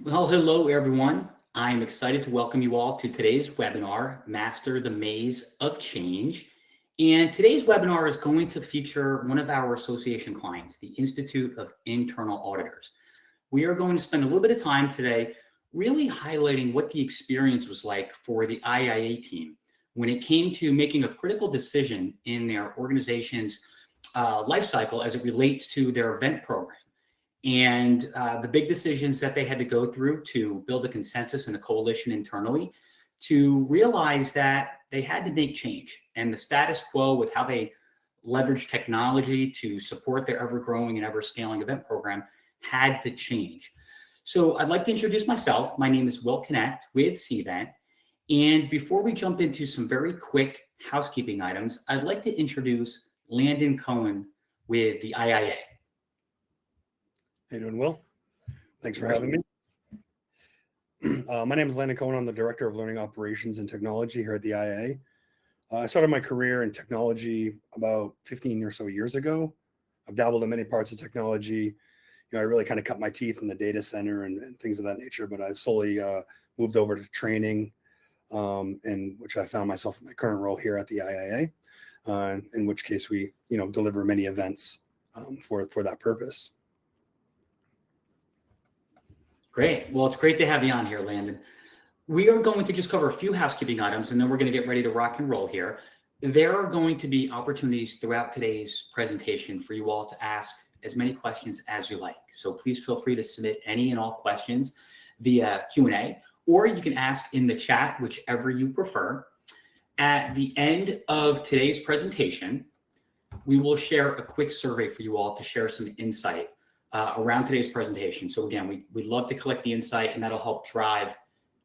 Well, hello everyone. I'm excited to welcome you all to today's webinar, Master the Maze of Change. And today's webinar is going to feature one of our association clients, the Institute of Internal Auditors. We are going to spend a little bit of time today really highlighting what the experience was like for the IIA team when it came to making a critical decision in their organization's life cycle as it relates to their event program. And the big decisions that they had to go through to build a consensus and a coalition internally to realize that they had to make change. And the status quo with how they leverage technology to support their ever-growing and ever-scaling event program had to change. So I'd like to introduce myself. My name is Will Connect with Cvent. And before we jump into some very quick housekeeping items, I'd like to introduce Landon Cohen with the IIA. How you doing, Will? Thanks for having me. My name is Landon Cohen. I'm the Director of Learning Operations and Technology here at the IIA. I started my career in technology about 15 or so years ago. I've dabbled in many parts of technology. I really kind of cut my teeth in the data center and things of that nature, but I've slowly moved over to training, in which I found myself in my current role here at the IIA, in which case we, deliver many events for that purpose. Great. Well, it's great to have you on here, Landon. We are going to just cover a few housekeeping items, and then we're going to get ready to rock and roll here. There are going to be opportunities throughout today's presentation for you all to ask as many questions as you like. So please feel free to submit any and all questions via Q&A, or you can ask in the chat, whichever you prefer. At the end of today's presentation, we will share a quick survey for you all to share some insight around today's presentation. So again, we'd love to collect the insight, and that'll help drive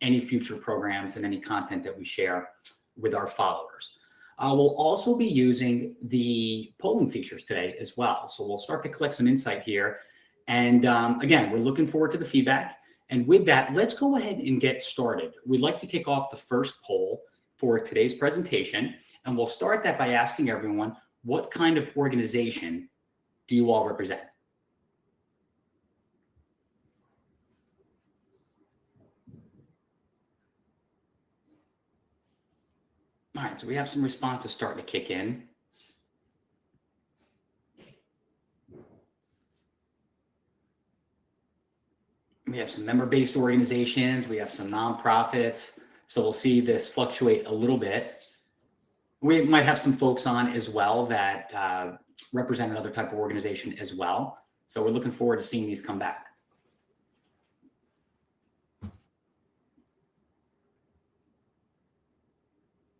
any future programs and any content that we share with our followers. We'll also be using the polling features today as well. So we'll start to collect some insight here. And again, we're looking forward to the feedback. And with that, let's go ahead and get started. We'd like to kick off the first poll for today's presentation. And we'll start that by asking everyone, what kind of organization do you all represent? All right, so we have some responses starting to kick in. We have some member-based organizations. We have some nonprofits. So we'll see this fluctuate a little bit. We might have some folks on as well that represent another type of organization as well. So we're looking forward to seeing these come back.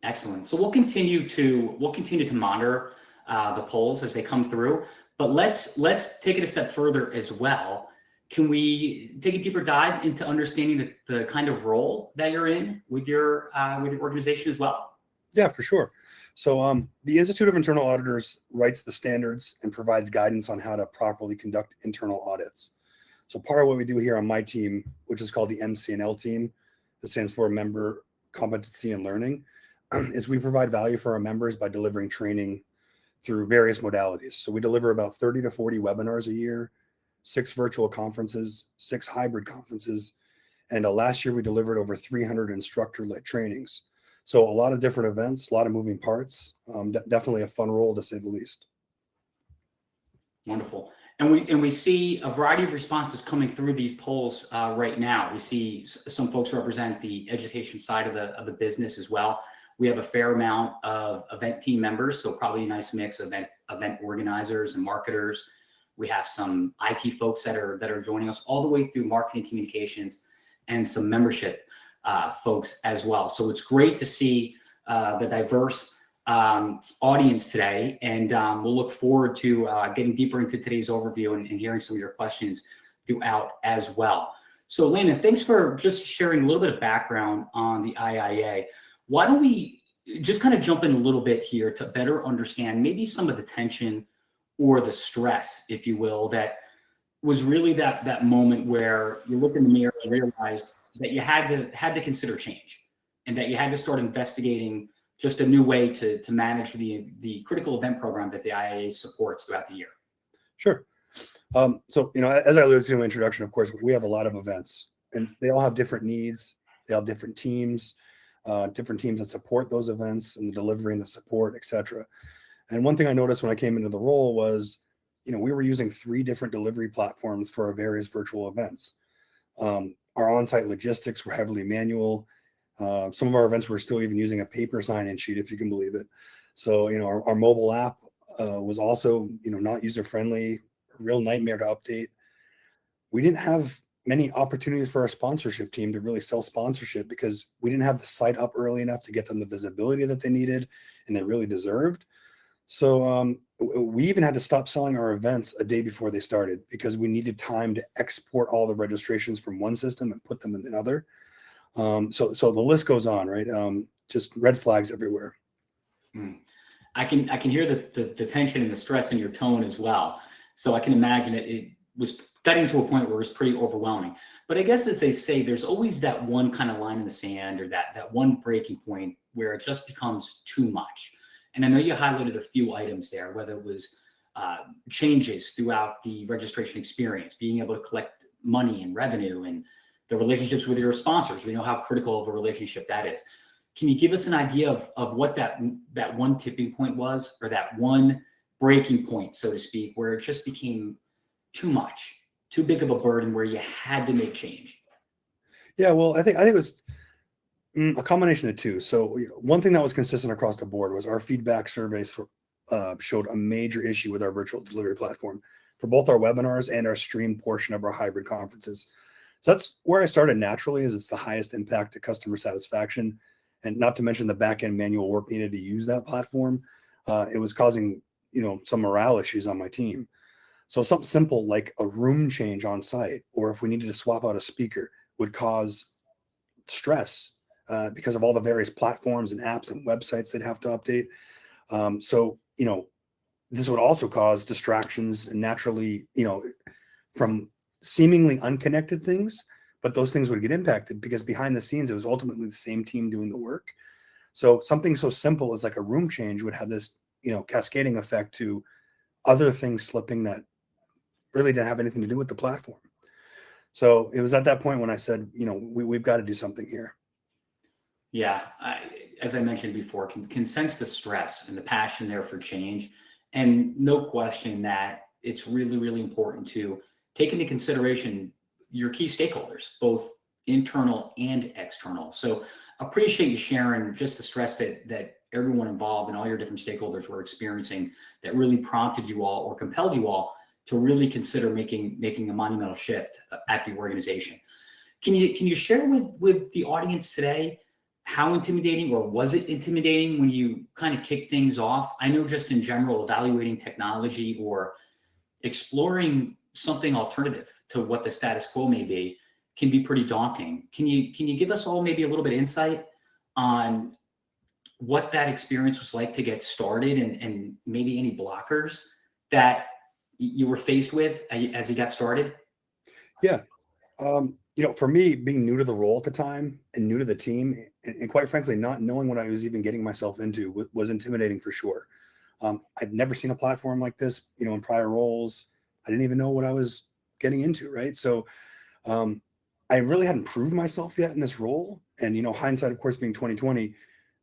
Excellent. So we'll continue to monitor the polls as they come through, but let's take it a step further as well. Can we take a deeper dive into understanding the kind of role that you're in with your organization as well? Yeah, for sure. So the Institute of Internal Auditors writes the standards and provides guidance on how to properly conduct internal audits. So part of what we do here on my team, which is called the MC&L team, that stands for Member Competency and Learning, is we provide value for our members by delivering training through various modalities. So we deliver about 30 to 40 webinars a year, 6 virtual conferences, 6 hybrid conferences, and last year we delivered over 300 instructor-led trainings. So a lot of different events, a lot of moving parts, definitely a fun role to say the least. Wonderful. And we see a variety of responses coming through these polls right now. We see some folks represent the education side of the business as well. We have a fair amount of event team members, so probably a nice mix of event organizers and marketers. We have some IT folks that are joining us all the way through marketing communications and some membership folks as well. So it's great to see the diverse audience today, and we'll look forward to getting deeper into today's overview and hearing some of your questions throughout as well. So Landon, thanks for just sharing a little bit of background on the IIA. Why don't we just kind of jump in a little bit here to better understand maybe some of the tension or the stress, if you will, that was really that moment where you looked in the mirror and realized that you had to consider change, and that you had to start investigating just a new way to manage the critical event program that the IIA supports throughout the year. Sure. So, as I alluded to in my introduction, of course, we have a lot of events and they all have different needs. They have different teams that support those events and the delivery and the support, etc. And one thing I noticed when I came into the role was, we were using 3 different delivery platforms for our various virtual events. Our on-site logistics were heavily manual. Some of our events were still even using a paper sign-in sheet, if you can believe it. So, our mobile app was also, not user-friendly, a real nightmare to update. We didn't have many opportunities for our sponsorship team to really sell sponsorship because we didn't have the site up early enough to get them the visibility that they needed and they really deserved. So we even had to stop selling our events a day before they started because we needed time to export all the registrations from one system and put them in another. So the list goes on, right? Just red flags everywhere. I can hear the tension and the stress in your tone as well. So I can imagine it was getting to a point where it was pretty overwhelming. But I guess, as they say, there's always that one kind of line in the sand, or that one breaking point where it just becomes too much. And I know you highlighted a few items there, whether it was changes throughout the registration experience, being able to collect money and revenue, and the relationships with your sponsors. We know how critical of a relationship that is. Can you give us an idea of what that one tipping point was, or that one breaking point, so to speak, where it just became too much, too big of a burden, where you had to make change? Yeah, well, I think it was a combination of two. So one thing that was consistent across the board was our feedback surveys showed a major issue with our virtual delivery platform for both our webinars and our stream portion of our hybrid conferences. So that's where I started naturally, as it's the highest impact to customer satisfaction, and not to mention the back-end manual work needed to use that platform. It was causing, some morale issues on my team. So something simple like a room change on site, or if we needed to swap out a speaker, would cause stress because of all the various platforms and apps and websites they'd have to update. This would also cause distractions and naturally, from seemingly unconnected things, but those things would get impacted because behind the scenes, it was ultimately the same team doing the work. So something so simple as like a room change would have this, cascading effect to other things slipping that really didn't have anything to do with the platform. So it was at that point when I said, we've got to do something here. Yeah, as I mentioned before, can sense the stress and the passion there for change. And no question that it's really, really important to take into consideration your key stakeholders, both internal and external. So appreciate you sharing just the stress that everyone involved and all your different stakeholders were experiencing, that really prompted you all or compelled you all to really consider making a monumental shift at the organization. Can you share with the audience today how intimidating, or was it intimidating, when you kind of kick things off? I know just in general, evaluating technology or exploring something alternative to what the status quo may be can be pretty daunting. Can you give us all maybe a little bit of insight on what that experience was like to get started, and maybe any blockers that you were faced with as you got started? Yeah. For me, being new to the role at the time and new to the team, and quite frankly, not knowing what I was even getting myself into was intimidating for sure. I'd never seen a platform like this, in prior roles. I didn't even know what I was getting into, right? So I really hadn't proved myself yet in this role. And, hindsight, of course, being 2020,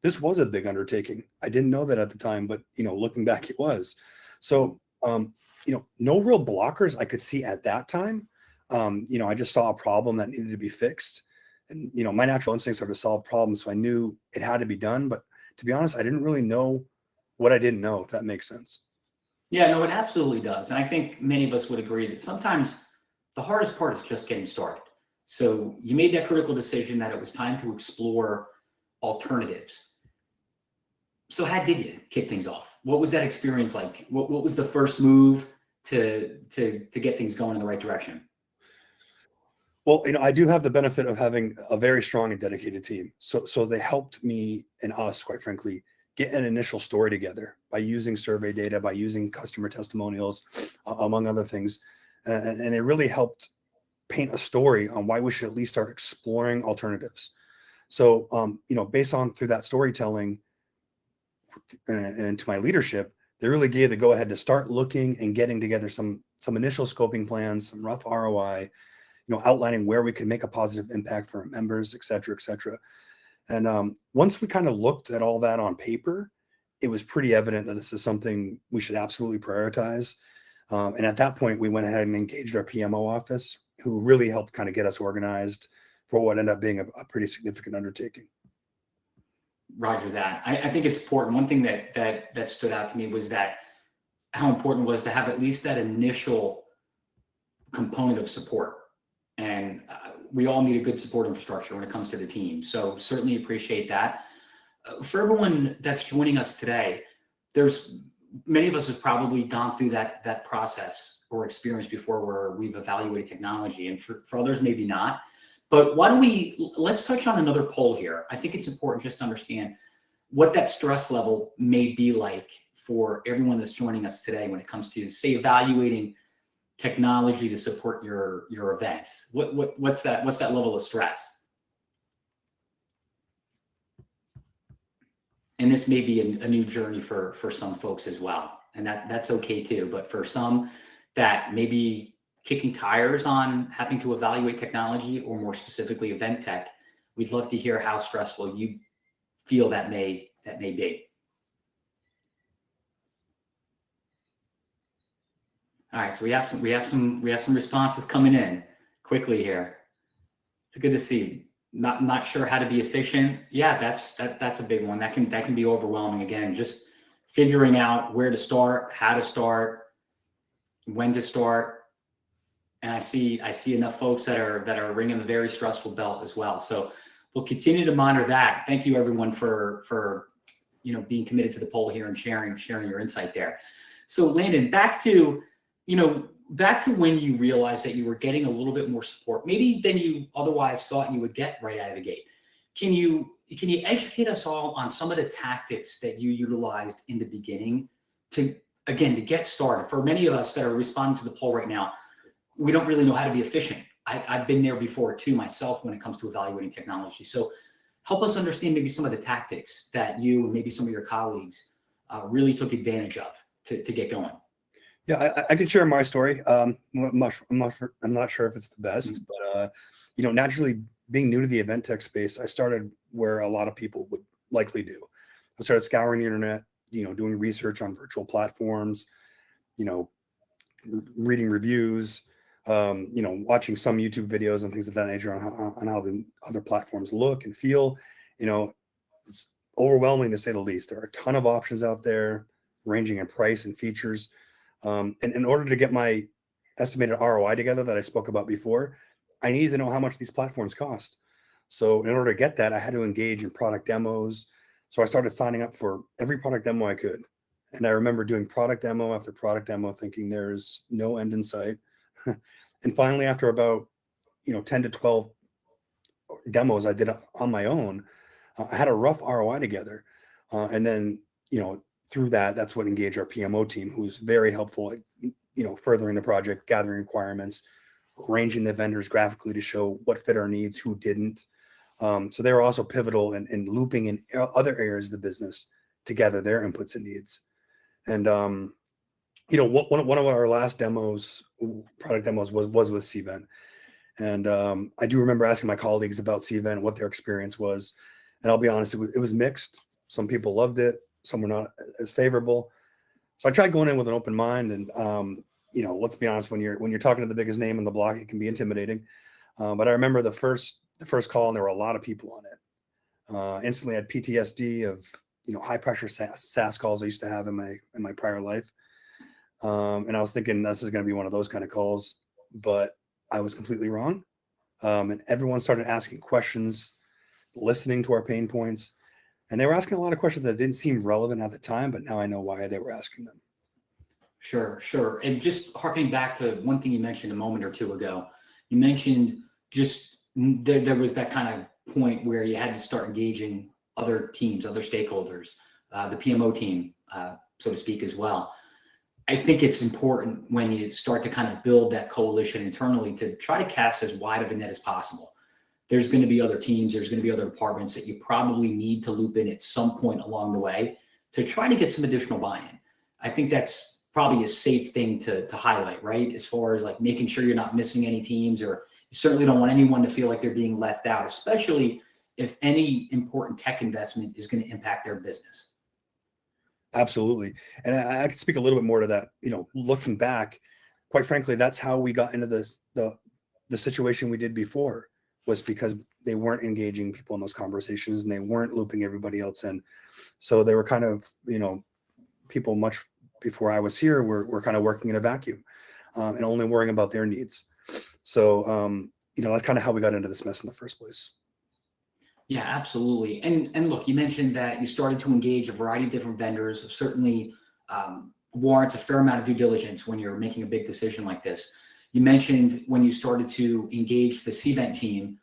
this was a big undertaking. I didn't know that at the time, but, looking back, it was. So, no real blockers I could see at that time. I just saw a problem that needed to be fixed, and, my natural instincts are to solve problems. So I knew it had to be done, but to be honest, I didn't really know what I didn't know, if that makes sense. Yeah, no, it absolutely does. And I think many of us would agree that sometimes the hardest part is just getting started. So you made that critical decision that it was time to explore alternatives. So how did you kick things off? What was that experience like? What was the first move to get things going in the right direction? Well, I do have the benefit of having a very strong and dedicated team. So they helped me and us, quite frankly, get an initial story together by using survey data, by using customer testimonials, among other things. And it really helped paint a story on why we should at least start exploring alternatives. So, based on through that storytelling and to my leadership, they really gave the go ahead to start looking and getting together some initial scoping plans, some rough ROI, outlining where we can make a positive impact for our members, et cetera, et cetera. And once we kind of looked at all that on paper, it was pretty evident that this is something we should absolutely prioritize. And at that point, we went ahead and engaged our PMO office, who really helped kind of get us organized for what ended up being a pretty significant undertaking. Roger that. I think it's important. One thing that stood out to me was that how important it was to have at least that initial component of support. And we all need a good support infrastructure when it comes to the team. So certainly appreciate that. For everyone that's joining us today, there's many of us have probably gone through that process or experience before where we've evaluated technology, and for others, maybe not. But let's touch on another poll here. I think it's important just to understand what that stress level may be like for everyone that's joining us today when it comes to, say, evaluating technology to support your events. What's that level of stress? And this may be a new journey for some folks as well, and that's okay too. But for some that may be kicking tires on having to evaluate technology, or more specifically event tech, we'd love to hear how stressful you feel that may be. All right, so we have some responses coming in quickly here. It's good to see. Not sure how to be efficient. Yeah, that's a big one. That can be overwhelming. Again, just figuring out where to start, how to start, when to start. And I see enough folks that are ringing a very stressful bell as well. So we'll continue to monitor that. Thank you everyone for being committed to the poll here and sharing your insight there. So Landon, back to when you realized that you were getting a little bit more support, maybe than you otherwise thought you would get right out of the gate. Can you educate us all on some of the tactics that you utilized in the beginning to get started? For many of us that are responding to the poll right now, we don't really know how to be efficient. I've been there before too myself when it comes to evaluating technology. So help us understand maybe some of the tactics that you and maybe some of your colleagues really took advantage of to get going. Yeah, I can share my story. I'm not sure if it's the best, but naturally, being new to the event tech space, I started where a lot of people would likely do. I started scouring the internet, doing research on virtual platforms, reading reviews, watching some YouTube videos and things of that nature on how the other platforms look and feel. It's overwhelming to say the least. There are a ton of options out there, ranging in price and features. And in order to get my estimated ROI together that I spoke about before, I needed to know how much these platforms cost. So in order to get that, I had to engage in product demos. So I started signing up for every product demo I could. And I remember doing product demo after product demo, thinking there's no end in sight. And finally, after about 10 to 12 demos I did on my own, I had a rough ROI together. And then, through that's what engaged our PMO team, who's very helpful at, furthering the project, gathering requirements, arranging the vendors graphically to show what fit our needs, who didn't. So they were also pivotal in looping in other areas of the business to gather their inputs and needs. And, one of our last product demos was with Cvent. And I do remember asking my colleagues about Cvent, what their experience was. And I'll be honest, it was mixed. Some people loved it. Some were not as favorable. So I tried going in with an open mind, and let's be honest, when you're talking to the biggest name on the block, it can be intimidating. But I remember the first call, and there were a lot of people on it. Instantly had PTSD of high pressure SaaS calls I used to have in my prior life, and I was thinking this is going to be one of those kind of calls, but I was completely wrong. And everyone started asking questions, listening to our pain points. And they were asking a lot of questions that didn't seem relevant at the time, but now I know why they were asking them. Sure. And just harkening back to one thing you mentioned a moment or two ago, you mentioned just there was that kind of point where you had to start engaging other teams, other stakeholders, the PMO team, so to speak, as well. I think it's important when you start to kind of build that coalition internally to try to cast as wide of a net as possible. There's going to be other teams, there's going to be other departments that you probably need to loop in at some point along the way to try to get some additional buy-in. I think that's probably a safe thing to highlight, right? As far as like making sure you're not missing any teams or You certainly don't want anyone to feel like they're being left out, especially if any important tech investment is going to impact their business. Absolutely. And I could speak a little bit more to that. Looking back, quite frankly, that's how we got into the situation we did before, was because they weren't engaging people in those conversations and they weren't looping everybody else in. So they were kind of, people much before I was here were kind of working in a vacuum and only worrying about their needs. So, that's kind of how we got into this mess in the first place. Yeah, absolutely. And look, you mentioned that you started to engage a variety of different vendors. Certainly warrants a fair amount of due diligence when you're making a big decision like this. You mentioned when you started to engage the Cvent team,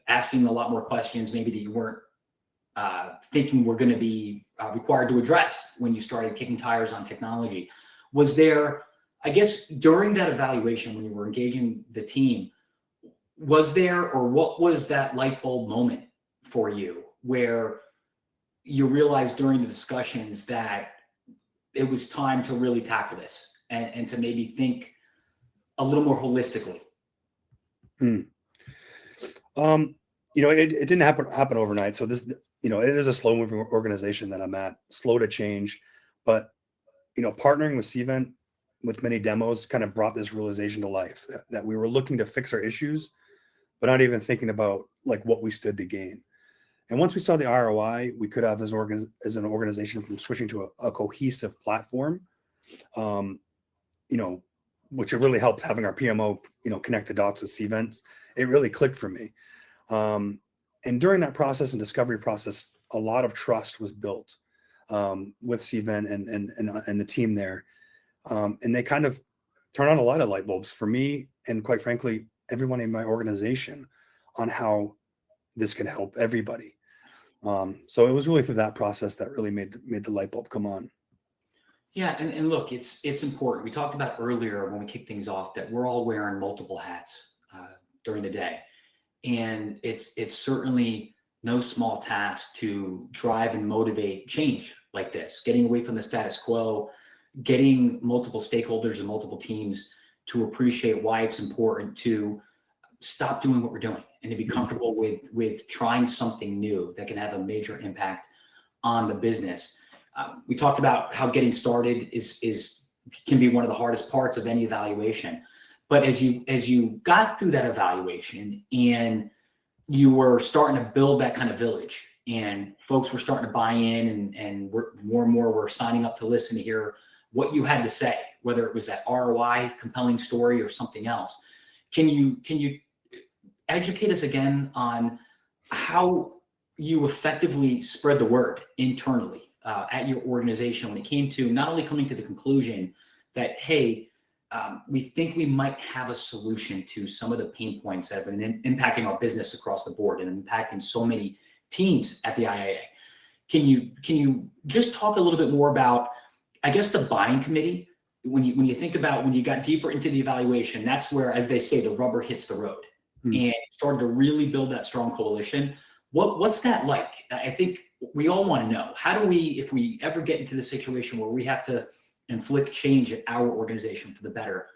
asking a lot more questions, maybe that you weren't thinking were going to be required to address when you started kicking tires on technology. Was there, I guess, during that evaluation when you were engaging the team, was there, or what was that light bulb moment for you where you realized during the discussions that it was time to really tackle this and to maybe think a little more holistically? It didn't happen overnight. So this, it is a slow moving organization that I'm at, slow to change, but, partnering with Cvent with many demos kind of brought this realization to life that we were looking to fix our issues, but not even thinking about like what we stood to gain. And once we saw the ROI we could have as an organization from switching to a cohesive platform, which it really helped having our PMO, connect the dots with Cvent. It really clicked for me. And during that process and discovery process, a lot of trust was built with Cvent and the team there. And they kind of turn on a lot of light bulbs for me and, quite frankly, everyone in my organization on how this can help everybody. So it was really through that process that really made the light bulb come on. Yeah, and look, it's important. We talked about earlier when we kicked things off that we're all wearing multiple hats during the day, and it's certainly no small task to drive and motivate change like this, getting away from the status quo, getting multiple stakeholders and multiple teams to appreciate why it's important to stop doing what we're doing and to be comfortable with trying something new that can have a major impact on the business. We talked about how getting started can be one of the hardest parts of any evaluation. But as you got through that evaluation and you were starting to build that kind of village and folks were starting to buy in and more and more were signing up to listen to hear what you had to say, whether it was that ROI compelling story or something else. Can you educate us again on how you effectively spread the word internally at your organization when it came to not only coming to the conclusion that, hey, we think we might have a solution to some of the pain points that have been impacting our business across the board and impacting so many teams at the IAA. Can you just talk a little bit more about, I guess, the buying committee? When you think about when you got deeper into the evaluation, that's where, as they say, the rubber hits the road, and started to really build that strong coalition. What's that like? I think we all want to know, how do we, if we ever get into the situation where we have to inflict change at our organization for the better,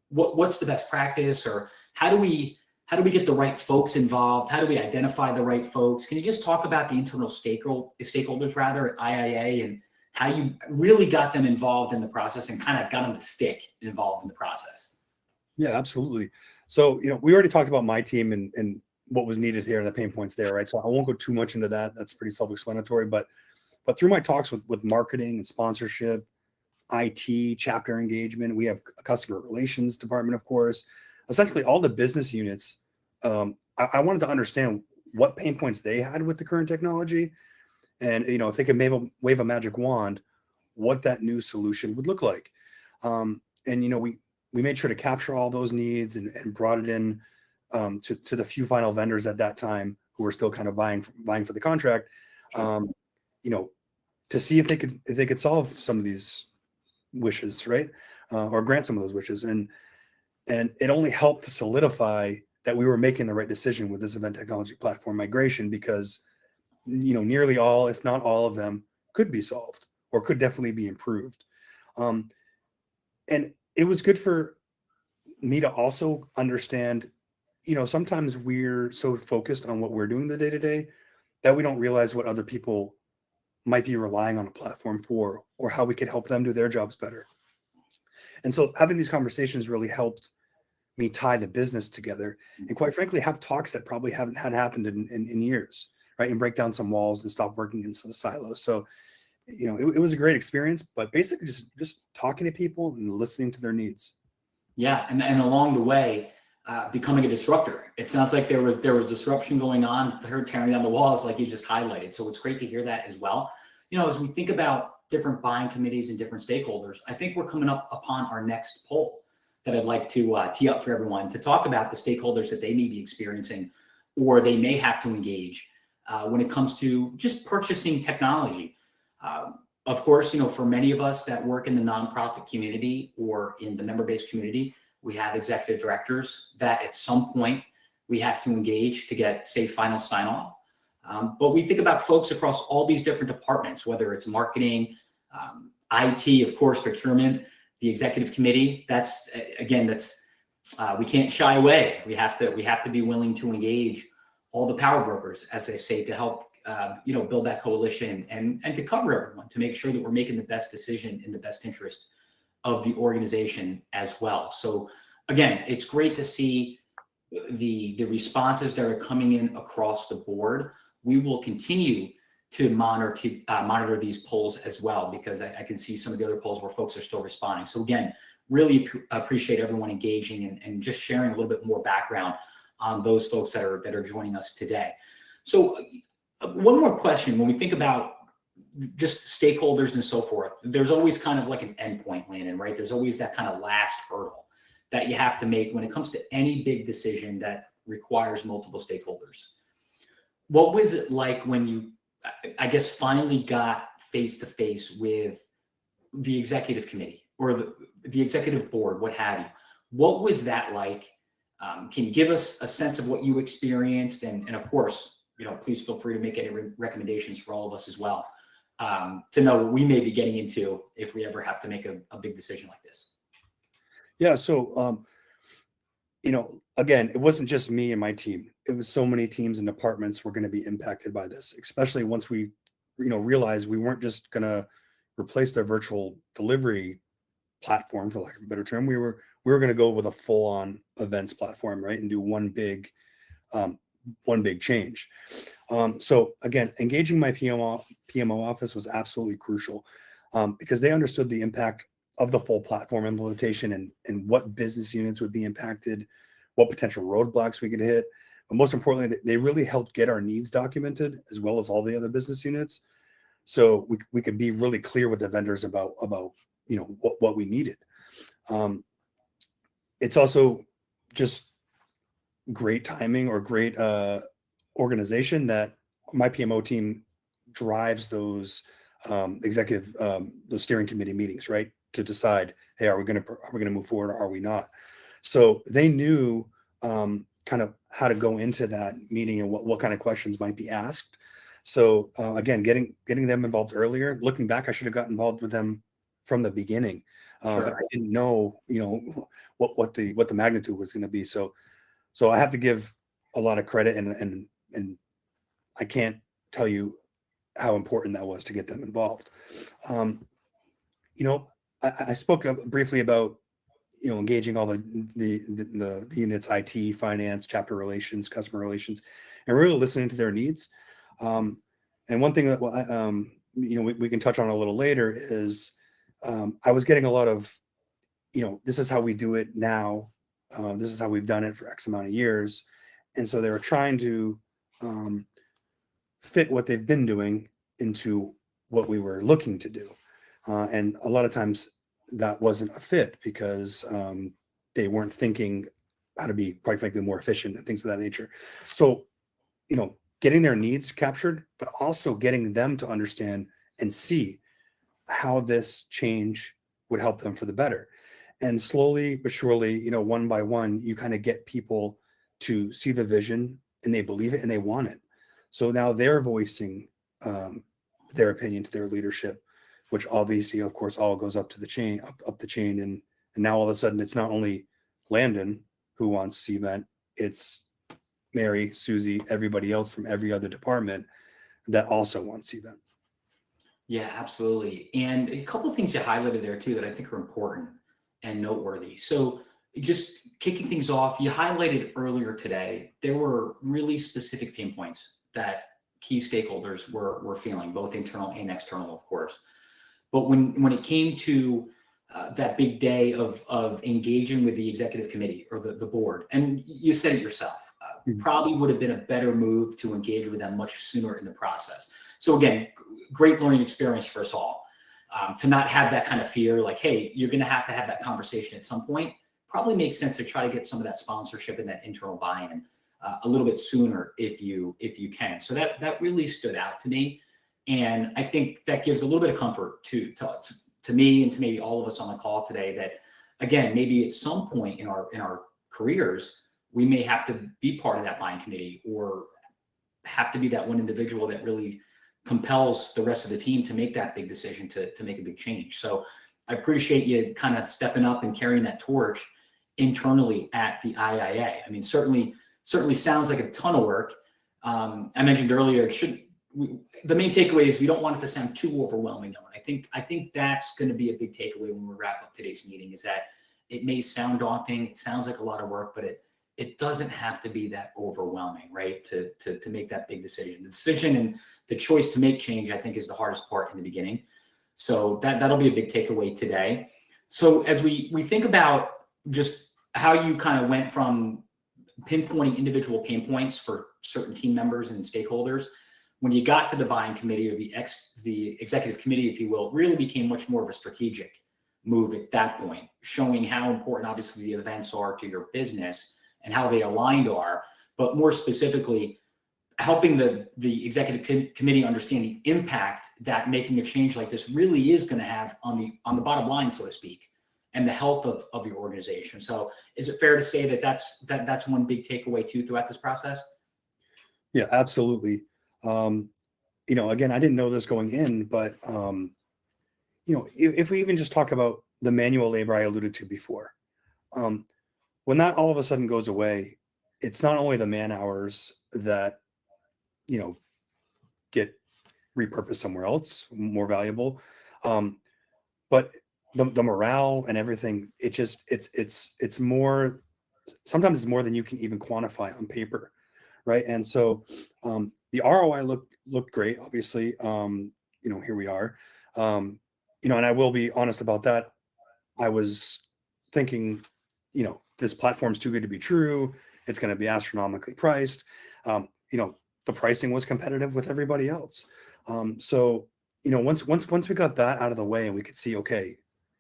what's the best practice, or how do we get the right folks involved? How do we identify the right folks? Can you just talk about the internal stakeholders rather at IIA and how you really got them involved in the process and kind of got them to stick involved in the process? Yeah, absolutely. So, we already talked about my team and what was needed here and the pain points there, right? So I won't go too much into that. That's pretty self-explanatory, but through my talks with marketing and sponsorship, IT, chapter engagement, we have a customer relations department, of course, essentially all the business units. I wanted to understand what pain points they had with the current technology. And, if they could wave a magic wand, what that new solution would look like. And, we made sure to capture all those needs and brought it in to the few final vendors at that time who were still kind of vying for the contract, to see if they could solve some of these wishes, right? Or grant some of those wishes. And it only helped to solidify that we were making the right decision with this event technology platform migration, because, nearly all, if not all of them, could be solved or could definitely be improved. And it was good for me to also understand sometimes we're so focused on what we're doing the day to day that we don't realize what other people might be relying on a platform for, or how we could help them do their jobs better. And so having these conversations really helped me tie the business together, and quite frankly, have talks that probably haven't had happened in years, right? And break down some walls and stop working in some silos. So, it was a great experience, but basically just talking to people and listening to their needs. Yeah, and along the way, becoming a disruptor. It sounds like there was disruption going on, her tearing down the walls, like you just highlighted. So it's great to hear that as well. As we think about different buying committees and different stakeholders, I think we're coming up upon our next poll that I'd like to tee up for everyone to talk about the stakeholders that they may be experiencing or they may have to engage when it comes to just purchasing technology. Of course, for many of us that work in the nonprofit community or in the member-based community, we have executive directors that at some point we have to engage to get, say, final sign-off. But we think about folks across all these different departments, whether it's marketing, IT, of course, procurement, the executive committee. We can't shy away. We have to be willing to engage all the power brokers, as they say, to help build that coalition and to cover everyone, to make sure that we're making the best decision in the best interest of the organization as well. So again, it's great to see the responses that are coming in across the board. We will continue to monitor these polls as well, because I can see some of the other polls where folks are still responding. So again, really appreciate everyone engaging and just sharing a little bit more background on those folks that are joining us today. So one more question. When we think about just stakeholders and so forth, there's always kind of like an endpoint, Landon, right? There's always that kind of last hurdle that you have to make when it comes to any big decision that requires multiple stakeholders. What was it like when you, I guess, finally got face to face with the executive committee or the executive board, what have you? What was that like? Can you give us a sense of what you experienced? And of course, please feel free to make any recommendations for all of us as well, to know what we may be getting into if we ever have to make a big decision like this. Yeah. So, again, it wasn't just me and my team. It was so many teams and departments were going to be impacted by this, especially once we, realized we weren't just going to replace their virtual delivery platform, for lack of a better term. We were going to go with a full-on events platform, right, and do one big change. So again, engaging my PMO office was absolutely crucial, because they understood the impact of the full platform implementation and what business units would be impacted, what potential roadblocks we could hit. But most importantly, they really helped get our needs documented, as well as all the other business units. So we could be really clear with the vendors about what we needed. It's also just great timing or great organization that my PMO team drives those those steering committee meetings, right, to decide, hey, are we going to move forward or are we not? So they knew kind of how to go into that meeting and what kind of questions might be asked. So again, getting them involved earlier. Looking back, I should have gotten involved with them from the beginning, Sure. but I didn't know, what the magnitude was going to be. So I have to give a lot of credit, and I can't tell you how important that was to get them involved. I spoke briefly about engaging all the units, IT, finance, chapter relations, customer relations, and really listening to their needs. And one thing that we can touch on a little later is I was getting a lot of, this is how we do it now. This is how we've done it for X amount of years. And so they were trying to fit what they've been doing into what we were looking to do. And a lot of times that wasn't a fit because they weren't thinking how to be, quite frankly, more efficient and things of that nature. So, getting their needs captured, but also getting them to understand and see how this change would help them for the better. And slowly but surely, one by one, you kind of get people to see the vision and they believe it and they want it. So now they're voicing their opinion to their leadership, which obviously, of course, all goes up to the chain, up the chain. And now all of a sudden, it's not only Landon who wants Cvent, it's Mary, Susie, everybody else from every other department that also wants Cvent. Yeah, absolutely. And a couple of things you highlighted there too that I think are important and noteworthy. So just kicking things off, you highlighted earlier today, there were really specific pain points that key stakeholders were feeling, both internal and external, of course. But when it came to that big day of engaging with the executive committee or the board, and you said it yourself, probably would have been a better move to engage with them much sooner in the process. So again, great learning experience for us all. To not have that kind of fear, like, hey, you're going to have that conversation at some point, probably makes sense to try to get some of that sponsorship and that internal buy-in a little bit sooner if you can. So that really stood out to me. And I think that gives a little bit of comfort to me and to maybe all of us on the call today that, again, maybe at some point in our careers, we may have to be part of that buying committee or have to be that one individual that really compels the rest of the team to make that big decision to make a big change. So I appreciate you kind of stepping up and carrying that torch internally at the IIA. I mean, certainly sounds like a ton of work. I mentioned earlier, the main takeaway is we don't want it to sound too overwhelming. Though. And I think that's going to be a big takeaway when we wrap up today's meeting is that it may sound daunting. It sounds like a lot of work, but it doesn't have to be that overwhelming, right? To make that big decision. The decision and the choice to make change, I think, is the hardest part in the beginning. So that'll be a big takeaway today. So as we think about just how you kind of went from pinpointing individual pain points for certain team members and stakeholders, when you got to the buying committee or the executive committee, if you will, it really became much more of a strategic move at that point, showing how important obviously the events are to your business and how they aligned are, but more specifically, helping the executive committee understand the impact that making a change like this really is going to have on the bottom line, so to speak, and the health of your organization. So is it fair to say that that's one big takeaway too throughout this process? Yeah, absolutely. Again, I didn't know this going in, but if we even just talk about the manual labor I alluded to before, when that all of a sudden goes away, it's not only the man hours that get repurposed somewhere else, more valuable, but the morale and everything. It's more. Sometimes it's more than you can even quantify on paper, right? And so the ROI looked great. Obviously, here we are. And I will be honest about that. I was thinking, this platform's too good to be true. It's going to be astronomically priced. The pricing was competitive with everybody else. So once we got that out of the way and we could see, okay,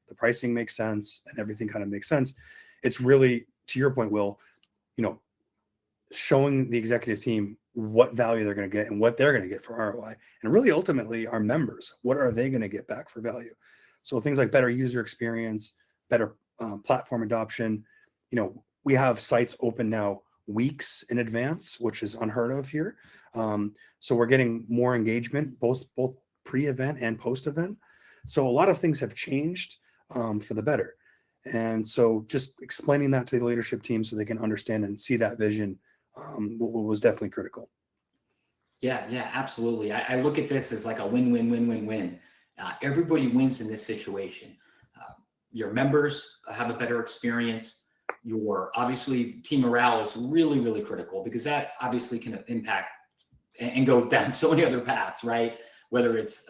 the pricing makes sense and everything kind of makes sense. It's really, to your point, Will, showing the executive team what value they're going to get and what they're going to get for ROI, and really ultimately our members, what are they going to get back for value? So things like better user experience, better platform adoption. We have sites open now weeks in advance, which is unheard of here. So we're getting more engagement, both pre-event and post-event. So a lot of things have changed for the better. And so just explaining that to the leadership team so they can understand and see that vision was definitely critical. Yeah, absolutely. I look at this as like a win-win-win-win-win. Everybody wins in this situation. Your members have a better experience. Your obviously team morale is really, really critical because that obviously can impact and go down so many other paths, right? Whether it's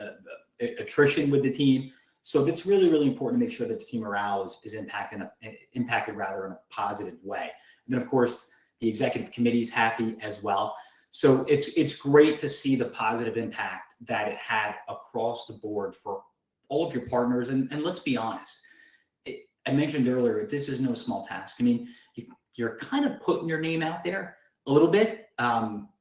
attrition with the team. So it's really, really important to make sure that the team morale is impacted rather in a positive way. And then of course, the executive committee is happy as well. So it's great to see the positive impact that it had across the board for all of your partners. And let's be honest, I mentioned earlier, this is no small task. I mean, you're kind of putting your name out there a little bit.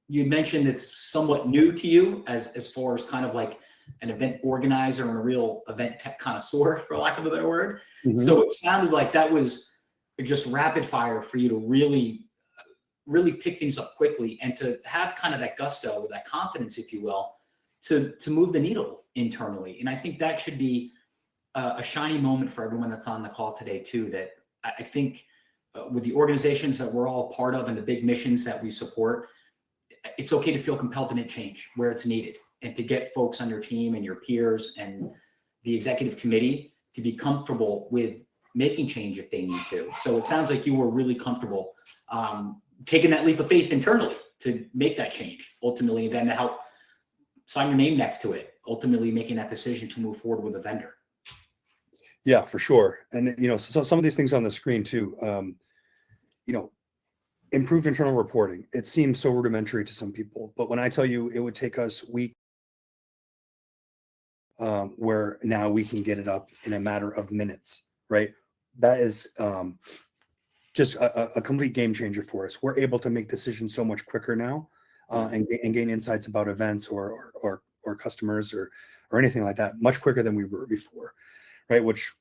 You mentioned it's somewhat new to you as far as kind of like an event organizer and a real event tech connoisseur, for lack of a better word. Mm-hmm. So it sounded like that was just rapid fire for you to really pick things up quickly and to have kind of that gusto or that confidence, if you will, to move the needle internally. And I think that should be a shiny moment for everyone that's on the call today too, that I think with the organizations that we're all part of and the big missions that we support, it's okay to feel compelled to make change where it's needed, and to get folks on your team and your peers and the executive committee to be comfortable with making change if they need to. So it sounds like you were really comfortable taking that leap of faith internally to make that change, ultimately then to help sign your name next to it, ultimately making that decision to move forward with a vendor. Yeah, for sure. And, so some of these things on the screen too, improved internal reporting. It seems so rudimentary to some people, but when I tell you it would take us weeks, where now we can get it up in a matter of minutes, right? That is just a complete game changer for us. We're able to make decisions so much quicker now, and gain insights about events or customers or anything like that much quicker than we were before, right? Which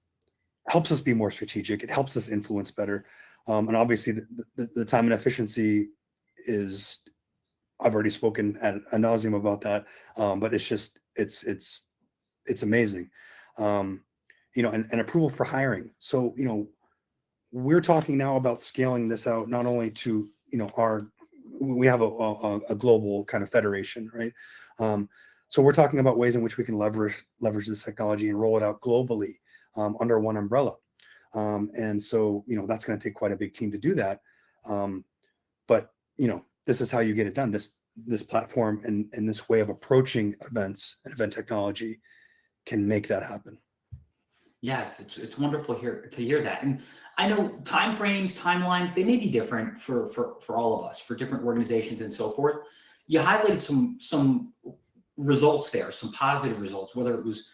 helps us be more strategic. It helps us influence better. And obviously the time and efficiency is, I've already spoken ad nauseum about that. But it's just, it's amazing. And approval for hiring. So, we're talking now about scaling this out, not only to, we have a global kind of federation, right? So we're talking about ways in which we can leverage this technology and roll it out globally, under one umbrella. And so, that's going to take quite a big team to do that. But, this is how you get it done. This platform and this way of approaching events and event technology can make that happen. Yeah, it's wonderful to hear that. And I know timeframes, timelines, they may be different for all of us, for different organizations and so forth. You highlighted some results there, some positive results, whether it was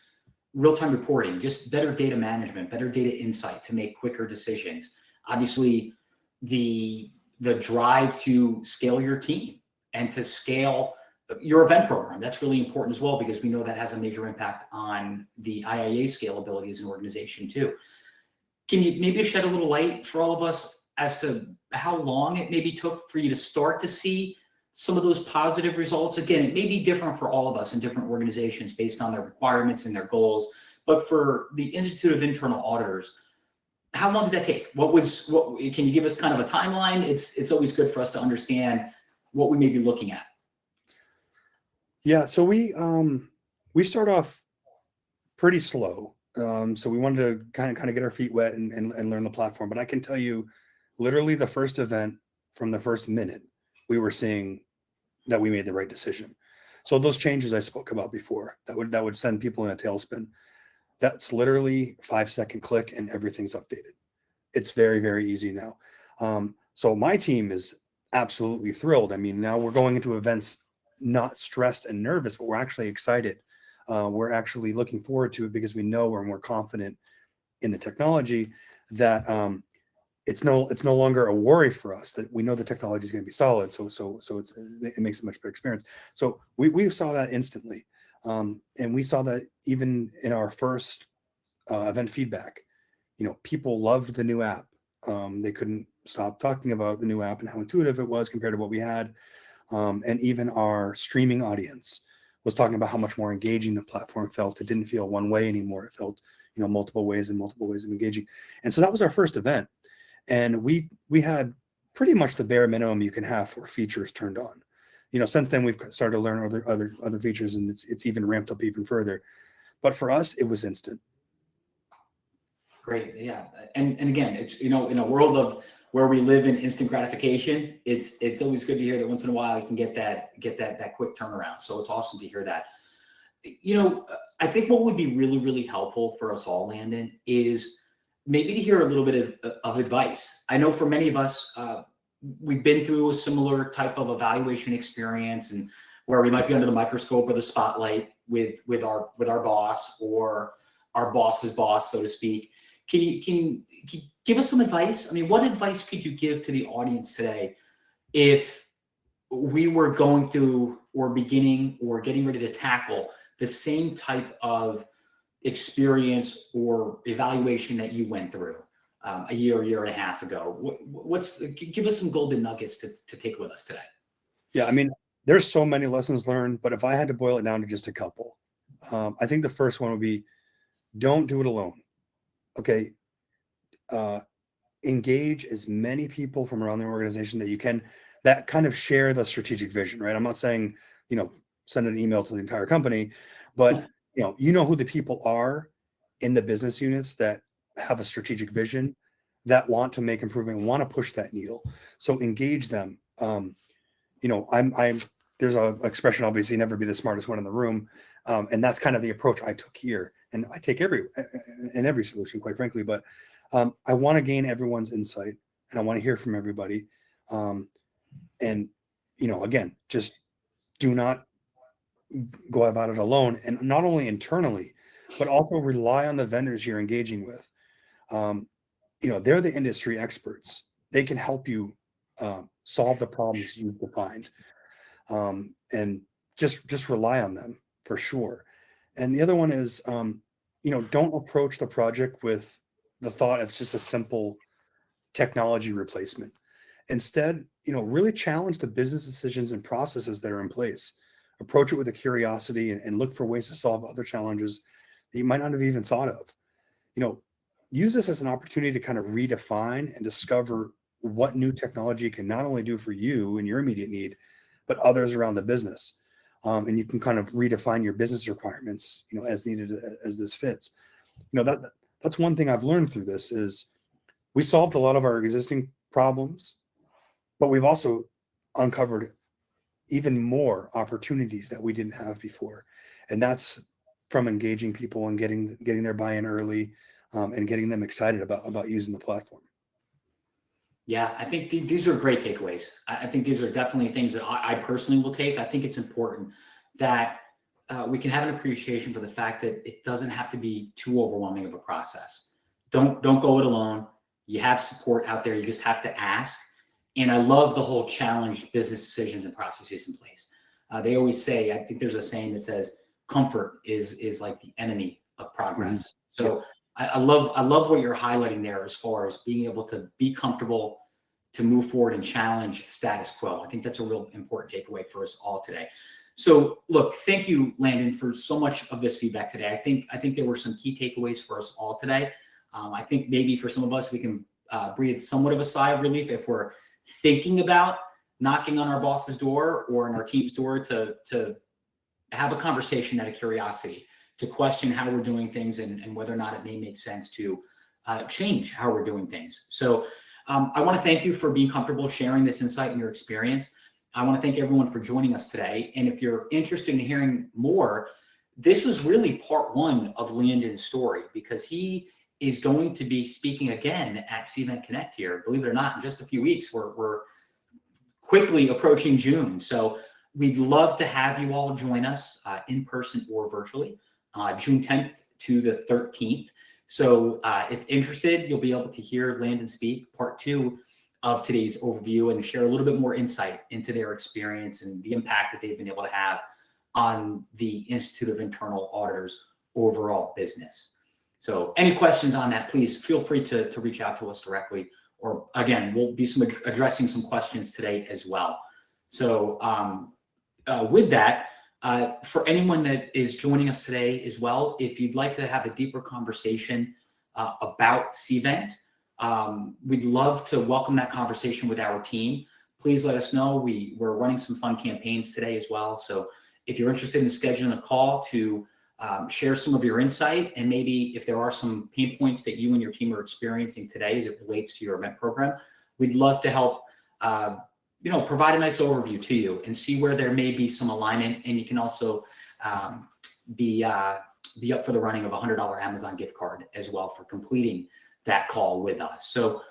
real-time reporting, just better data management, better data insight to make quicker decisions. Obviously, the drive to scale your team and to scale your event program. That's really important as well, because we know that has a major impact on the IIA scalability as an organization too. Can you maybe shed a little light for all of us as to how long it maybe took for you to start to see some of those positive results? Again, it may be different for all of us in different organizations based on their requirements and their goals, but for the Institute of Internal Auditors, how long did that take? What can you give us kind of a timeline? It's always good for us to understand what we may be looking at. Yeah, so we start off pretty slow. So we wanted to kind of get our feet wet and learn the platform. But I can tell you, literally the first event, from the first minute, we were seeing that we made the right decision. So those changes I spoke about before, that would send people in a tailspin, that's literally 5-second click and everything's updated. It's very, very easy now. So my team is absolutely thrilled. I mean, now we're going into events not stressed and nervous, but we're actually excited. We're actually looking forward to it because we know we're more confident in the technology, that it's no longer a worry for us, that we know the technology is going to be solid. So it makes a much better experience. So we saw that instantly. And we saw that even in our first event feedback. People loved the new app. They couldn't stop talking about the new app and how intuitive it was compared to what we had. And even our streaming audience was talking about how much more engaging the platform felt. It didn't feel one way anymore. It felt, multiple ways of engaging. And so that was our first event. And we had pretty much the bare minimum you can have for features turned on. Since then we've started to learn other features, and it's even ramped up even further. But for us, it was instant. Great. Yeah. And again, it's, in a world of where we live in instant gratification, it's always good to hear that once in a while you can get that quick turnaround. So it's awesome to hear that. I think what would be really, really helpful for us all, Landon, is maybe to hear a little bit of advice. I know for many of us, we've been through a similar type of evaluation experience, and where we might be under the microscope or the spotlight with our boss or our boss's boss, so to speak. Can you give us some advice? I mean, what advice could you give to the audience today if we were going through or beginning or getting ready to tackle the same type of experience or evaluation that you went through a year and a half ago? Give us some golden nuggets to take with us today. Yeah, I mean, there's so many lessons learned, but if I had to boil it down to just a couple, I think the first one would be, don't do it alone. Okay. engage as many people from around the organization that you can, that kind of share the strategic vision, right? I'm not saying, send an email to the entire company, but you know who the people are in the business units that have a strategic vision, that want to make improvement, want to push that needle. So engage them. I'm there's a expression, obviously, never be the smartest one in the room. And that's kind of the approach I took here. And I take in every solution, quite frankly, but I want to gain everyone's insight and I want to hear from everybody. And, again, just do not go about it alone, and not only internally, but also rely on the vendors you're engaging with. They're the industry experts. They can help you solve the problems you've defined. And just rely on them for sure. And the other one is, don't approach the project with the thought it's just a simple technology replacement. Instead, really challenge the business decisions and processes that are in place. Approach it with a curiosity and look for ways to solve other challenges that you might not have even thought of. Use this as an opportunity to kind of redefine and discover what new technology can not only do for you and your immediate need, but others around the business. And you can kind of redefine your business requirements, as needed as this fits. That's one thing I've learned through this is we solved a lot of our existing problems, but we've also uncovered even more opportunities that we didn't have before. And that's from engaging people and getting their buy-in early, and getting them excited about using the platform. Yeah, I think these are great takeaways. I think these are definitely things that I personally will take. I think it's important that we can have an appreciation for the fact that it doesn't have to be too overwhelming of a process. Don't go it alone. You have support out there. You just have to ask. And I love the whole challenge business decisions and processes in place. They always say, I think there's a saying that says, comfort is like the enemy of progress. Mm-hmm. So I love what you're highlighting there as far as being able to be comfortable, to move forward and challenge the status quo. I think that's a real important takeaway for us all today. So look, thank you, Landon, for so much of this feedback today. I think there were some key takeaways for us all today. I think maybe for some of us, we can breathe somewhat of a sigh of relief if we're thinking about knocking on our boss's door or on our team's door to have a conversation out of curiosity, to question how we're doing things and whether or not it may make sense to change how we're doing things. So I want to thank you for being comfortable sharing this insight and your experience. I want to thank everyone for joining us today. And if you're interested in hearing more, this was really part one of Landon's story, because he is going to be speaking again at Cvent Connect here. Believe it or not, in just a few weeks, we're quickly approaching June. So we'd love to have you all join us in person or virtually, June 10th to the 13th. So if interested, you'll be able to hear Landon speak part two of today's overview and share a little bit more insight into their experience and the impact that they've been able to have on the Institute of Internal Auditors' overall business. So any questions on that, please feel free to reach out to us directly. Or again, we'll be addressing some questions today as well. So with that, for anyone that is joining us today as well, if you'd like to have a deeper conversation about Cvent, we'd love to welcome that conversation with our team. Please let us know. We're running some fun campaigns today as well. So if you're interested in scheduling a call to share some of your insight, and maybe if there are some pain points that you and your team are experiencing today as it relates to your event program, we'd love to help provide a nice overview to you and see where there may be some alignment. And you can also be up for the running of a $100 Amazon gift card as well for completing that call with us. So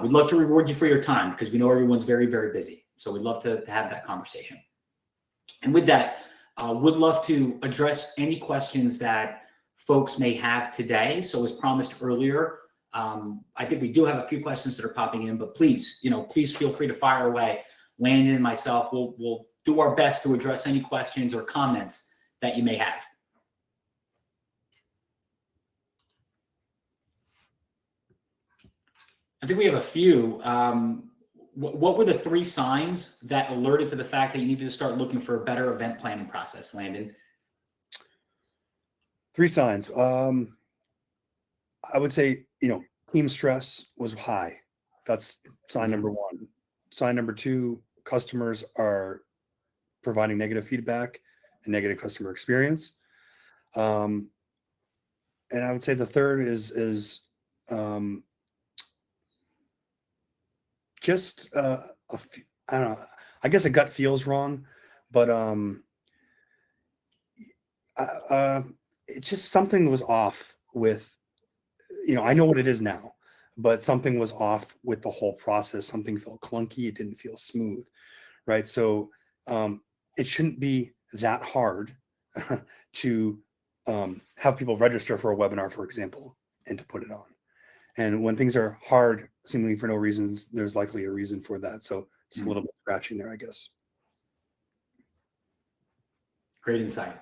we'd love to reward you for your time, because we know everyone's very, very busy. So we'd love to have that conversation. And with that, would love to address any questions that folks may have today. So as promised earlier, I think we do have a few questions that are popping in, but please feel free to fire away. Landon and myself will do our best to address any questions or comments that you may have. I think we have a few. What were the 3 signs that alerted to the fact that you needed to start looking for a better event planning process, Landon? 3 signs. I would say, team stress was high. That's sign number one. Sign number two, customers are providing negative feedback and negative customer experience. And I would say the third is just I don't know. I guess a gut feels wrong, but it's just something was off with, I know what it is now, but something was off with the whole process. Something felt clunky. It didn't feel smooth, right? So it shouldn't be that hard to have people register for a webinar, for example, and to put it on. And when things are hard, seemingly for no reasons, there's likely a reason for that. So just a little bit of scratching there, I guess. Great insight.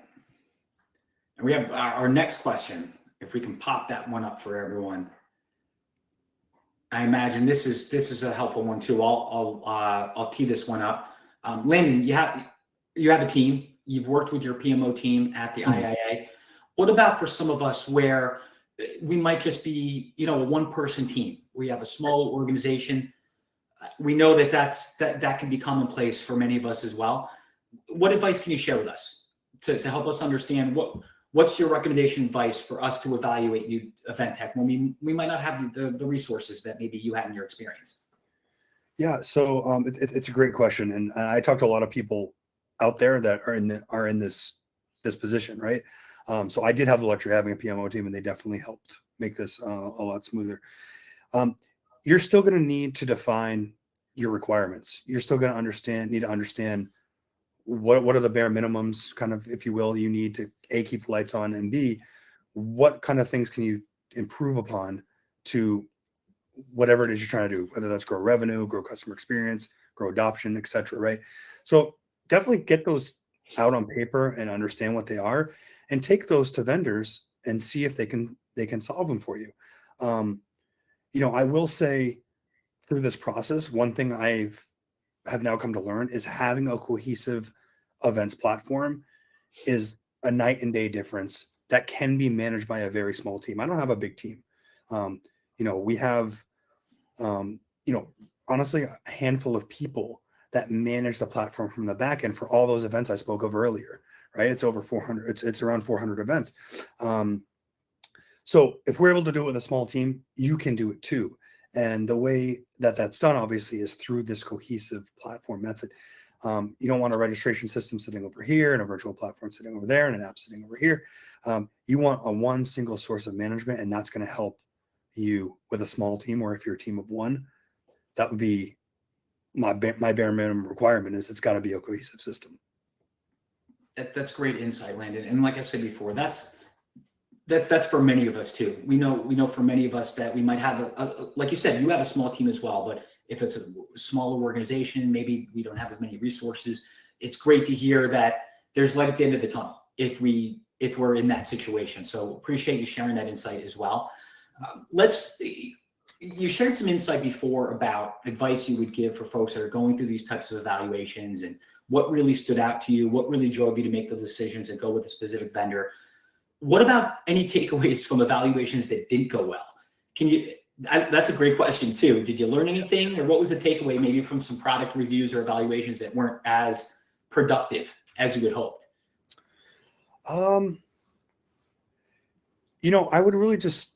And we have our next question. If we can pop that one up for everyone. I imagine this is a helpful one too. I'll tee this one up. Landon, you have a team. You've worked with your PMO team at the IIA. What about for some of us where we might just be, a one-person team? We have a small organization. We know that can be commonplace for many of us as well. What advice can you share with us to help us understand what's your recommendation advice for us to evaluate new event tech when we might not have the resources that maybe you had in your experience? Yeah, so it's a great question, and I talk to a lot of people out there that are in this position, right? So I did have the luxury of having a PMO team, and they definitely helped make this a lot smoother. You're still going to need to define your requirements. You're still going to need to understand what are the bare minimums, kind of, if you will, you need to A, keep the lights on, and B, what kind of things can you improve upon to whatever it is you're trying to do, whether that's grow revenue, grow customer experience, grow adoption, et cetera, right? So definitely get those out on paper and understand what they are, and take those to vendors and see if they can solve them for you. I will say through this process, one thing have now come to learn is having a cohesive events platform is a night and day difference that can be managed by a very small team. I don't have a big team. We have, honestly, a handful of people that manage the platform from the back end for all those events I spoke of earlier, right? It's over 400, it's around 400 events. So if we're able to do it with a small team, you can do it too. And the way that that's done, obviously, is through this cohesive platform method. You don't want a registration system sitting over here and a virtual platform sitting over there and an app sitting over here. You want a one single source of management, and that's going to help you with a small team, or if you're a team of one, that would be my bare minimum requirement, is it's got to be a cohesive system. That's great insight, Landon. And like I said before, that's for many of us too. We know for many of us that we might have like you said, you have a small team as well, but if it's a smaller organization, maybe we don't have as many resources. It's great to hear that there's light at the end of the tunnel if we're in that situation. So appreciate you sharing that insight as well. You shared some insight before about advice you would give for folks that are going through these types of evaluations, and what really stood out to you, what really drove you to make the decisions and go with a specific vendor. What about any takeaways from evaluations that didn't go well? That's a great question too. Did you learn anything, or what was the takeaway maybe from some product reviews or evaluations that weren't as productive as you had hoped? I would really just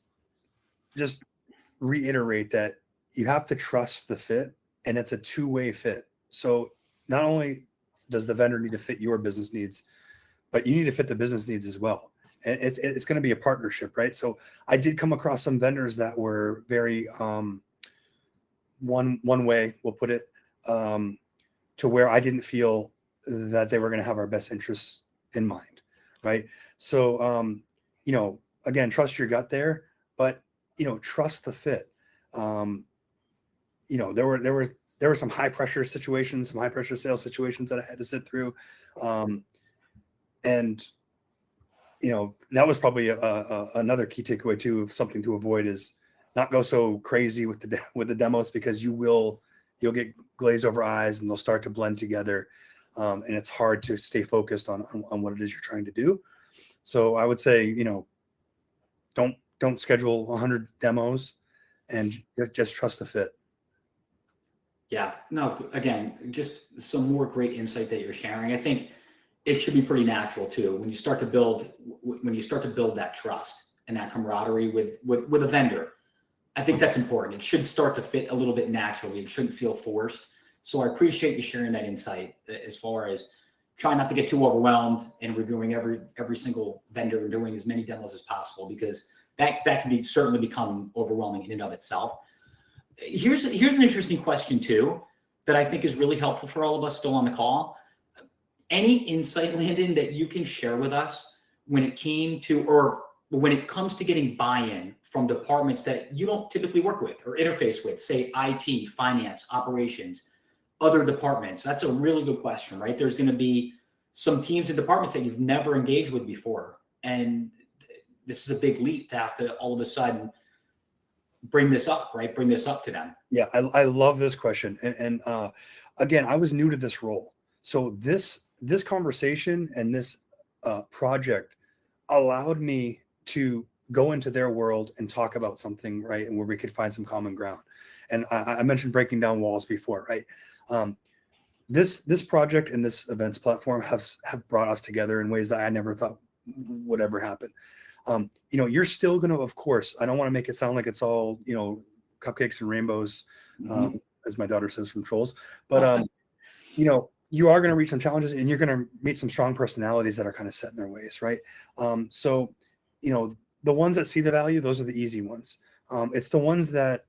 reiterate that you have to trust the fit, and it's a two-way fit. So not only does the vendor need to fit your business needs, but you need to fit the business needs as well. And it's going to be a partnership, right? So I did come across some vendors that were very one way, we'll put it, to where I didn't feel that they were going to have our best interests in mind, right? So again, trust your gut there, but trust the fit. There were some high pressure situations, some high pressure sales situations that I had to sit through, and that was probably another key takeaway too, of something to avoid, is not go so crazy with the demos, because you'll get glazed over eyes and they'll start to blend together, and it's hard to stay focused on what it is you're trying to do. So I would say don't schedule 100 demos, and just trust the fit. Yeah, no, again, just some more great insight that you're sharing. I think it should be pretty natural too when you start to build that trust and that camaraderie with a vendor. I think that's important. It should start to fit a little bit naturally. It shouldn't feel forced. So I appreciate you sharing that insight as far as trying not to get too overwhelmed and reviewing every single vendor and doing as many demos as possible, because that can be certainly become overwhelming in and of itself. Here's an interesting question too that I think is really helpful for all of us still on the call. Any insight, Landon, that you can share with us when it came to, or when it comes to getting buy-in from departments that you don't typically work with or interface with, say IT, finance, operations, other departments? That's a really good question, right? There's going to be some teams and departments that you've never engaged with before. And this is a big leap to have to all of a sudden bring this up, right? Bring this up to them. Yeah, I love this question. And again, I was new to this role. So this conversation and this project allowed me to go into their world and talk about something, right? And where we could find some common ground. And I mentioned breaking down walls before, right? This project and this events platform have brought us together in ways that I never thought would ever happen. You're still going to, of course, I don't want to make it sound like it's all, cupcakes and rainbows, as my daughter says from Trolls, but, you are going to reach some challenges and you're going to meet some strong personalities that are kind of set in their ways. Right. So, the ones that see the value, those are the easy ones. It's the ones that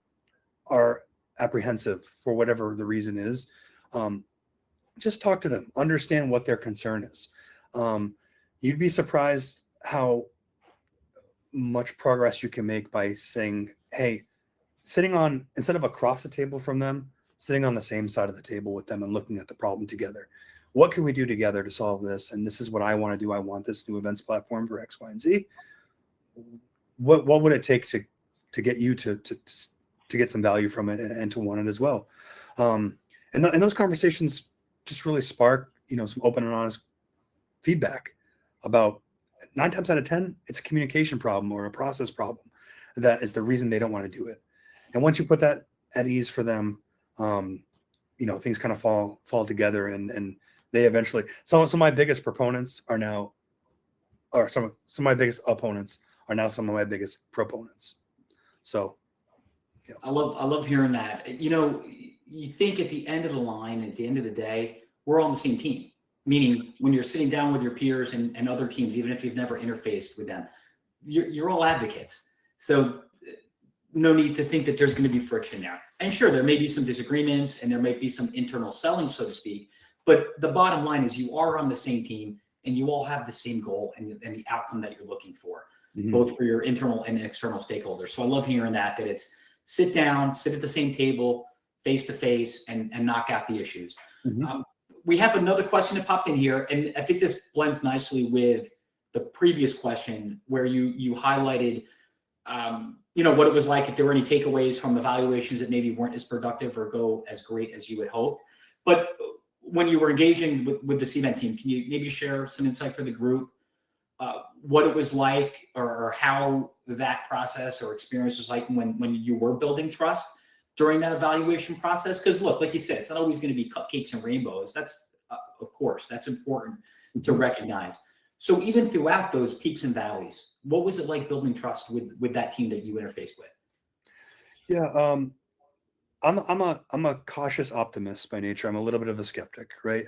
are apprehensive for whatever the reason is. Just talk to them, understand what their concern is. You'd be surprised how much progress you can make by saying, hey, instead of across the table from them, sitting on the same side of the table with them and looking at the problem together. What can we do together to solve this? And this is what I want to do. I want this new events platform for X, Y, and Z. What would it take to get you to get some value from it and to want it as well? And those conversations just really spark, some open and honest feedback about 9 times out of 10, it's a communication problem or a process problem that is the reason they don't want to do it. And once you put that at ease for them, things kind of fall together and they eventually, some of my biggest proponents are now, or some of my biggest opponents are now some of my biggest proponents. So, yeah. I love hearing that. You think at the end of the line, at the end of the day, we're all on the same team. Meaning when you're sitting down with your peers and other teams, even if you've never interfaced with them, you're all advocates. So no need to think that there's going to be friction there. And sure, there may be some disagreements and there might be some internal selling, so to speak. But the bottom line is you are on the same team and you all have the same goal and the outcome that you're looking for, both for your internal and external stakeholders. So I love hearing that it's sit down, sit at the same table, face to face, and knock out the issues. We have another question that popped in here, and I think this blends nicely with the previous question where you highlighted, what it was like, if there were any takeaways from evaluations that maybe weren't as productive or go as great as you would hope. But when you were engaging with the Cvent team, can you maybe share some insight for the group, what it was like or how that process or experience was like when you were building trust during that evaluation process? Because look, like you said, it's not always going to be cupcakes and rainbows. That's, of course, that's important to recognize. So even throughout those peaks and valleys, what was it like building trust with that team that you interfaced with? Yeah, I'm a cautious optimist by nature. I'm a little bit of a skeptic, right?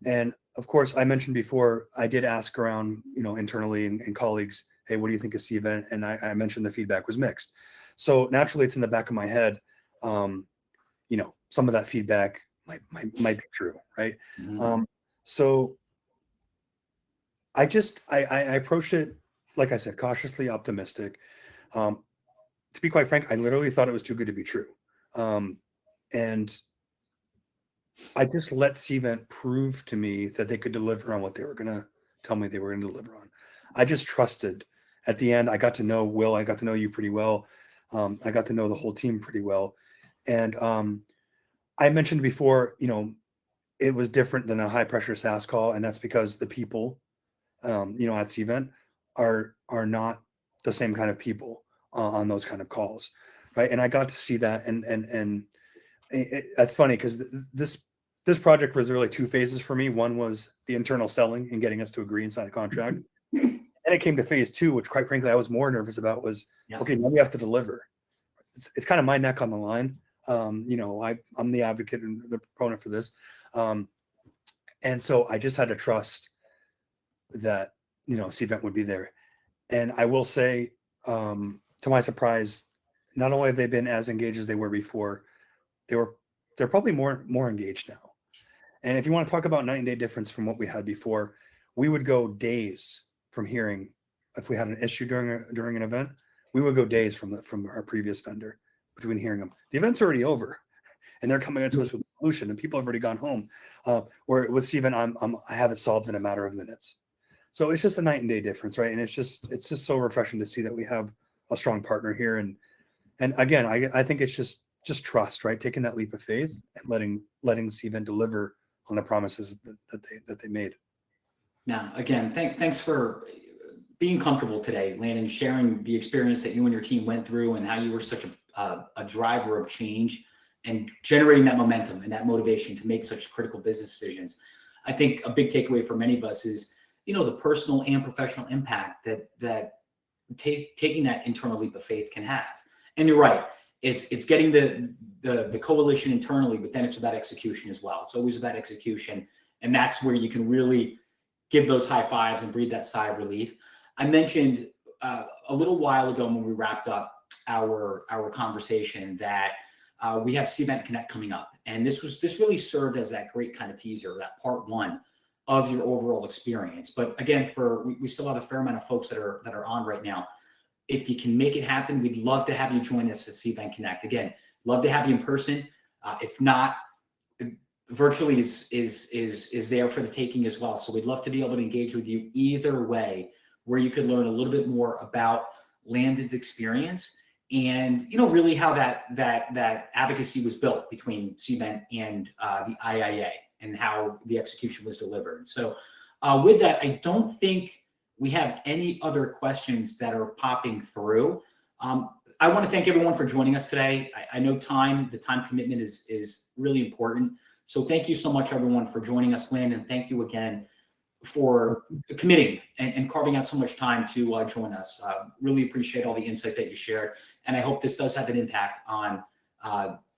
And of course, I mentioned before, I did ask around, internally and colleagues, hey, what do you think of Cvent? And I mentioned the feedback was mixed. So naturally, it's in the back of my head. Some of that feedback might be true, right? So I approached it, like I said, cautiously optimistic. To be quite frank, I literally thought it was too good to be true. And I just let Cvent prove to me that they could deliver on what they were going to tell me they were going to deliver on. I just trusted. At the end, I got to know Will. I got to know you pretty well. I got to know the whole team pretty well. And I mentioned before, it was different than a high pressure SaaS call. And that's because the people, at Cvent are not the same kind of people on those kind of calls. Right. And I got to see that. And That's funny because this project was really two phases for me. One was the internal selling and getting us to agree and sign a contract. And it came to phase two, which quite frankly I was more nervous about was, okay, now we have to deliver. It's kind of my neck on the line. You know, I'm the advocate and the proponent for this. And so I just had to trust that, you know, Cvent would be there. And I will say, to my surprise, not only have they been as engaged as they were before, they're probably more engaged now. And if you want to talk about night and day difference from what we had before, we would go days from hearing if we had an issue during an event, we would go days from our previous vendor between hearing them. The event's already over, and they're coming into us with a solution, and people have already gone home. Where with Cvent, I have it solved in a matter of minutes. So it's just a night and day difference, right? And it's just so refreshing to see that we have a strong partner here. And again, I think it's just trust, right? Taking that leap of faith and letting Cvent deliver on the promises that they made. Now, again, thanks for being comfortable today, Landon, sharing the experience that you and your team went through and how you were such a driver of change and generating that momentum and that motivation to make such critical business decisions. I think a big takeaway for many of us is, you know, the personal and professional impact that taking that internal leap of faith can have. And you're right. It's getting the coalition internally, but then it's about execution as well. It's always about execution. And that's where you can really give those high fives and breathe that sigh of relief. I mentioned a little while ago when we wrapped up our conversation that we have Cvent Connect coming up. And this really served as that great kind of teaser, that part one of your overall experience. But again, we still have a fair amount of folks that are on right now. If you can make it happen, we'd love to have you join us at Cvent Connect. Again, love to have you in person. If not, virtually is there for the taking as well. So we'd love to be able to engage with you either way, where you could learn a little bit more about Landon's experience and, you know, really how that advocacy was built between Cvent and the IIA and how the execution was delivered. So with that, I don't think we have any other questions that are popping through. I want to thank everyone for joining us today. I know the time commitment is really important. So thank you so much, everyone, for joining us, Lynn, and thank you again for committing and carving out so much time to join us. Really appreciate all the insight that you shared, and I hope this does have an impact on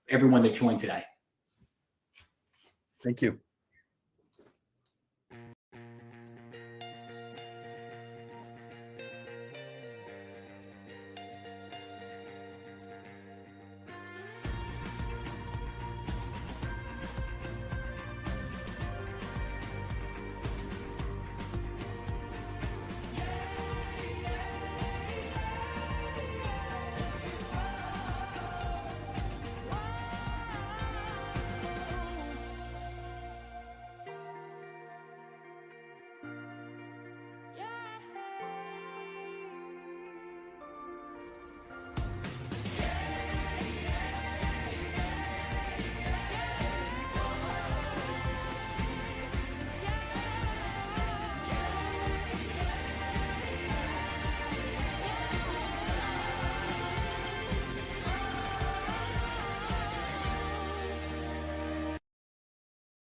everyone that joined today. Thank you.